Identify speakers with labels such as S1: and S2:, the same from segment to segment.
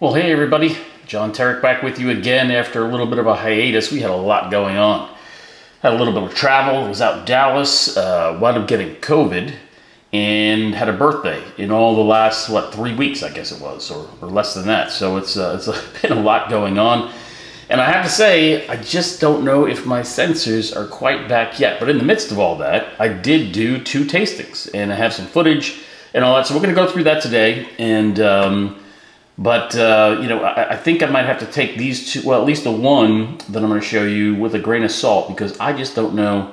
S1: Well, hey everybody, John Terrick back with you again after a little bit of a hiatus. We had a lot going on. Had a little bit of travel, was out in Dallas, wound up getting COVID, and had a birthday in all the last, 3 weeks, I guess it was, or less than that. So it's been a lot going on. And I have to say, I just don't know if my sensors are quite back yet. But in the midst of all that, I did do 2 tastings, and I have some footage and all that. So we're going to go through that today. And I think I might have to take these 2, well, at least the one that I'm going to show you with a grain of salt, because I just don't know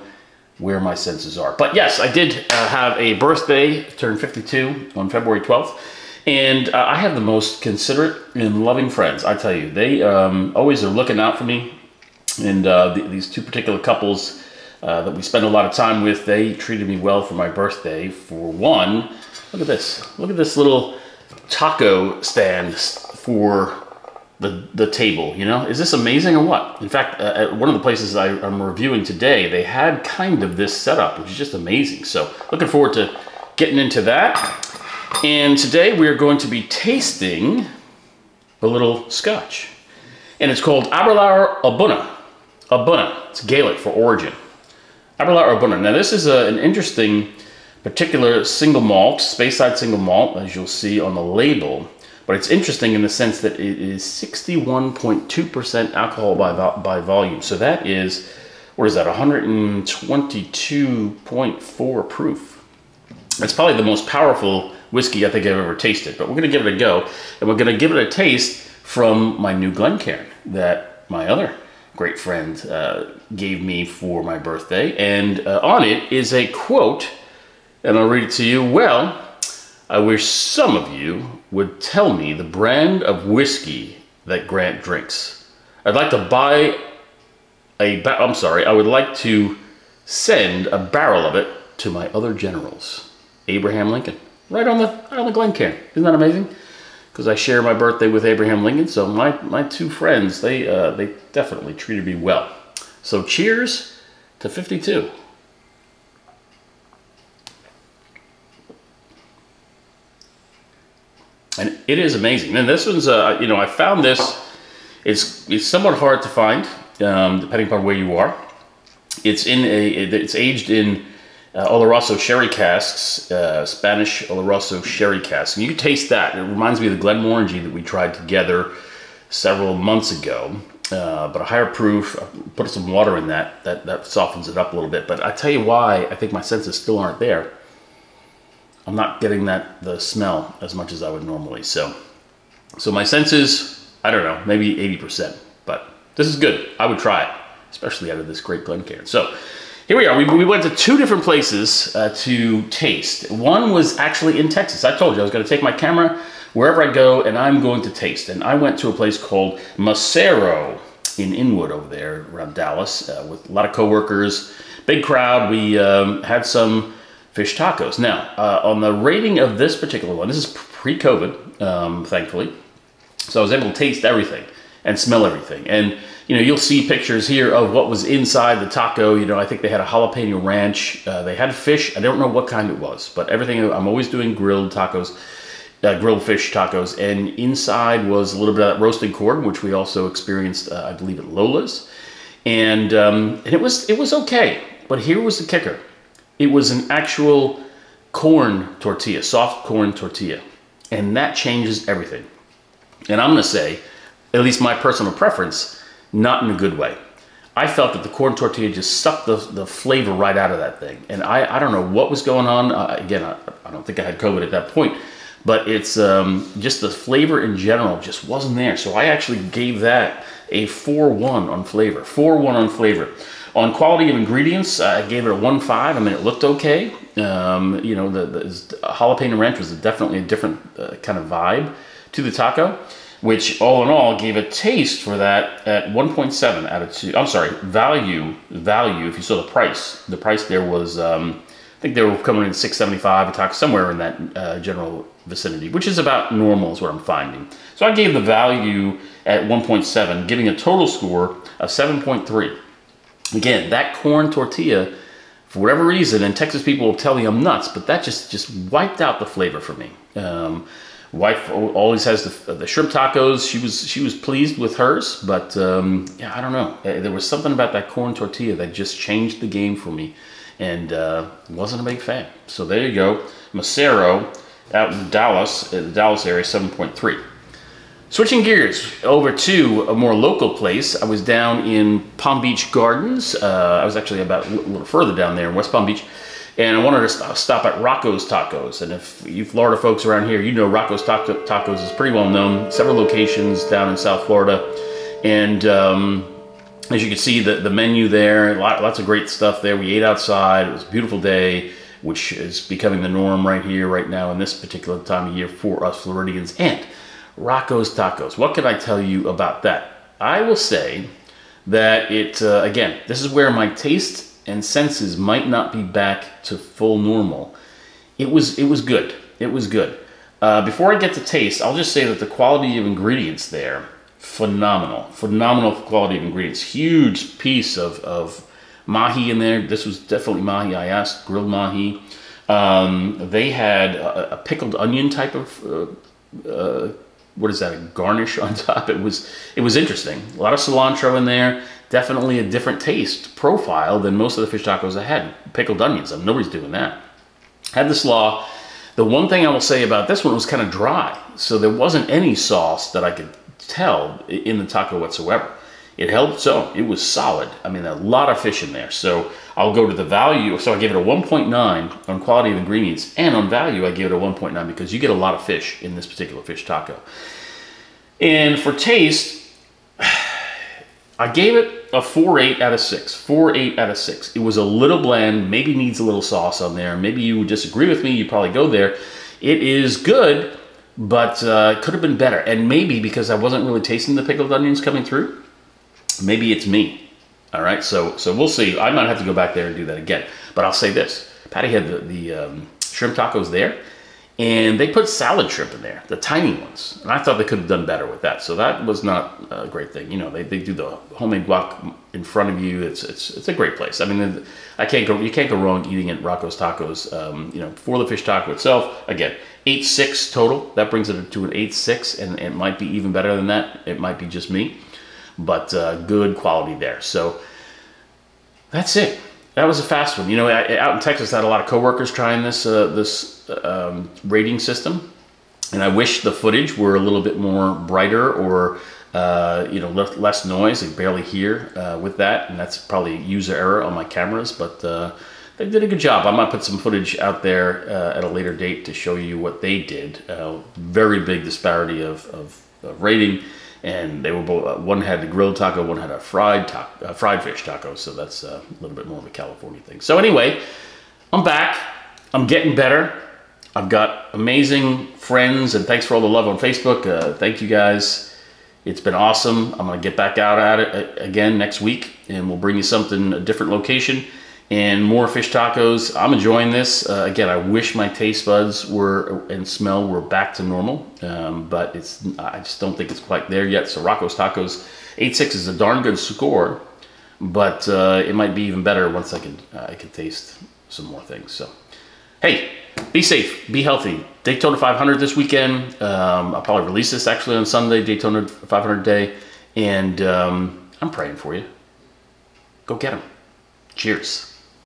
S1: where my senses are. But yes, I did have a birthday, turned 52 on February 12th. And I have the most considerate and loving friends, I tell you. They always are looking out for me. And these 2 particular couples that we spend a lot of time with, they treated me well for my birthday. For one, look at this. Look at this little taco stand for the table, you know? Is this amazing or what? In fact, at one of the places I'm reviewing today, they had kind of this setup, which is just amazing. So looking forward to getting into that. And today we are going to be tasting a little scotch. And it's called Aberlour O'Bunna. O'Bunna, it's Gaelic for origin. Aberlour O'Bunna. Now this is an interesting particular single malt, Speyside single malt, as you'll see on the label. But it's interesting in the sense that it is 61.2% alcohol by volume. So that is, what is that, 122.4 proof. It's probably the most powerful whiskey I think I've ever tasted. But we're going to give it a go. And we're going to give it a taste from my new Glencairn that my other great friend gave me for my birthday. And on it is a quote, and I'll read it to you. Well, I wish some of you would tell me the brand of whiskey that Grant drinks. I'd like to buy I would like to send a barrel of it to my other generals. Abraham Lincoln. Right on the Glencairn. Isn't that amazing? Because I share my birthday with Abraham Lincoln, so my 2 friends, they definitely treated me well. So cheers to 52. And it is amazing. And this one's, I found this. It's somewhat hard to find, depending upon where you are. It's aged in Oloroso sherry casks, Spanish Oloroso sherry casks. And you can taste that. It reminds me of the Glenmorangie that we tried together several months ago. But a higher proof, put some water in that softens it up a little bit. But I tell you why I think my senses still aren't there. I'm not getting the smell as much as I would normally. So my senses, I don't know, maybe 80%. But this is good. I would try it, especially out of this great Glencairn. So here we are. We went to 2 different places to taste. One was actually in Texas. I told you I was going to take my camera wherever I go, and I'm going to taste. And I went to a place called Macero in Inwood over there around Dallas with a lot of coworkers, big crowd. We had some fish tacos. Now, on the rating of this particular one, this is pre-COVID, thankfully. So I was able to taste everything and smell everything. And you'll see pictures here of what was inside the taco. I think they had a jalapeno ranch. They had fish. I don't know what kind it was, but everything, I'm always doing grilled tacos, grilled fish tacos. And inside was a little bit of that roasted corn, which we also experienced, I believe, at Lola's. And it was okay. But here was the kicker. It was an actual corn tortilla, soft corn tortilla. And that changes everything. And I'm going to say, at least my personal preference, not in a good way. I felt that the corn tortilla just sucked the flavor right out of that thing. And I don't know what was going on. Again, I don't think I had COVID at that point. But it's just the flavor in general just wasn't there. So I actually gave that a 4-1 on flavor. 4-1 on flavor. On quality of ingredients, I gave it a 1.5. I mean, it looked okay. The jalapeno ranch was definitely a different kind of vibe to the taco, which all in all gave a taste for that at 1.7 out of 2. I'm sorry, value. If you saw the price there was, I think they were coming in $6.75 a taco, somewhere in that general vicinity, which is about normal is what I'm finding. So I gave the value at 1.7, giving a total score of 7.3. Again, that corn tortilla, for whatever reason, and Texas people will tell me I'm nuts, but that just wiped out the flavor for me. Wife always has the shrimp tacos. She was pleased with hers, but yeah, I don't know. There was something about that corn tortilla that just changed the game for me, and wasn't a big fan. So there you go, Macero out in Dallas, the Dallas area, 7.3. Switching gears over to a more local place, I was down in Palm Beach Gardens. I was actually about a little further down there in West Palm Beach, and I wanted to stop at Rocco's Tacos. And if you Florida folks around here, you know Rocco's Tacos is pretty well known. Several locations down in South Florida, and as you can see, the menu there, lots of great stuff there. We ate outside. It was a beautiful day, which is becoming the norm right here, right now, in this particular time of year for us Floridians. And Rocco's Tacos. What can I tell you about that? I will say that it, again, this is where my taste and senses might not be back to full normal. It was good. It was good. Before I get to taste, I'll just say that the quality of ingredients there, phenomenal. Phenomenal quality of ingredients. Huge piece of mahi in there. This was definitely mahi. I asked, grilled mahi. They had a pickled onion type of what is that, a garnish on top. It was interesting. A lot of cilantro in there. Definitely a different taste profile than most of the fish tacos I had. Pickled onions, nobody's doing that. Had the slaw. The one thing I will say about this one was kind of dry, so there wasn't any sauce that I could tell in the taco whatsoever. It held its own. It was solid. I mean, a lot of fish in there. So I'll go to the value. So I gave it a 1.9 on quality of ingredients, and on value I gave it a 1.9 because you get a lot of fish in this particular fish taco. And for taste, I gave it a 4.8 out of 6. 4.8 out of 6. It was a little bland, maybe needs a little sauce on there. Maybe you would disagree with me, you probably go there. It is good, but it could have been better. And maybe because I wasn't really tasting the pickled onions coming through, maybe it's me. All right, so we'll see. I might have to go back there and do that again. But I'll say this. Patty had the shrimp tacos there, and they put salad shrimp in there, the tiny ones. And I thought they could have done better with that. So that was not a great thing. You know, they do the homemade guac in front of you. It's a great place. I mean, you can't go wrong eating at Rocco's Tacos. You know, for the fish taco itself, again, 8.6 total. That brings it to an 8.6, and it might be even better than that. It might be just me. But good quality there. So that's it. That was a fast one. You know, out in Texas, I had a lot of coworkers trying this rating system, and I wish the footage were a little bit more brighter or you know, less noise. I barely hear with that, and that's probably user error on my cameras. But they did a good job. I might put some footage out there at a later date to show you what they did. Very big disparity of rating. And they were both, one had the grilled taco, one had a fried fish taco. So that's a little bit more of a California thing. So anyway, I'm back. I'm getting better. I've got amazing friends, and thanks for all the love on Facebook. Thank you guys. It's been awesome. I'm going to get back out at it again next week, and we'll bring you something, a different location and more fish tacos. I'm enjoying this. Again, I wish my taste buds and smell were back to normal, but I just don't think it's quite there yet. So Rocco's Tacos 8.6 is a darn good score, but it might be even better once I can taste some more things. So, hey, be safe, be healthy. Daytona 500 this weekend. I'll probably release this actually on Sunday, Daytona 500 day, and I'm praying for you. Go get them. Cheers.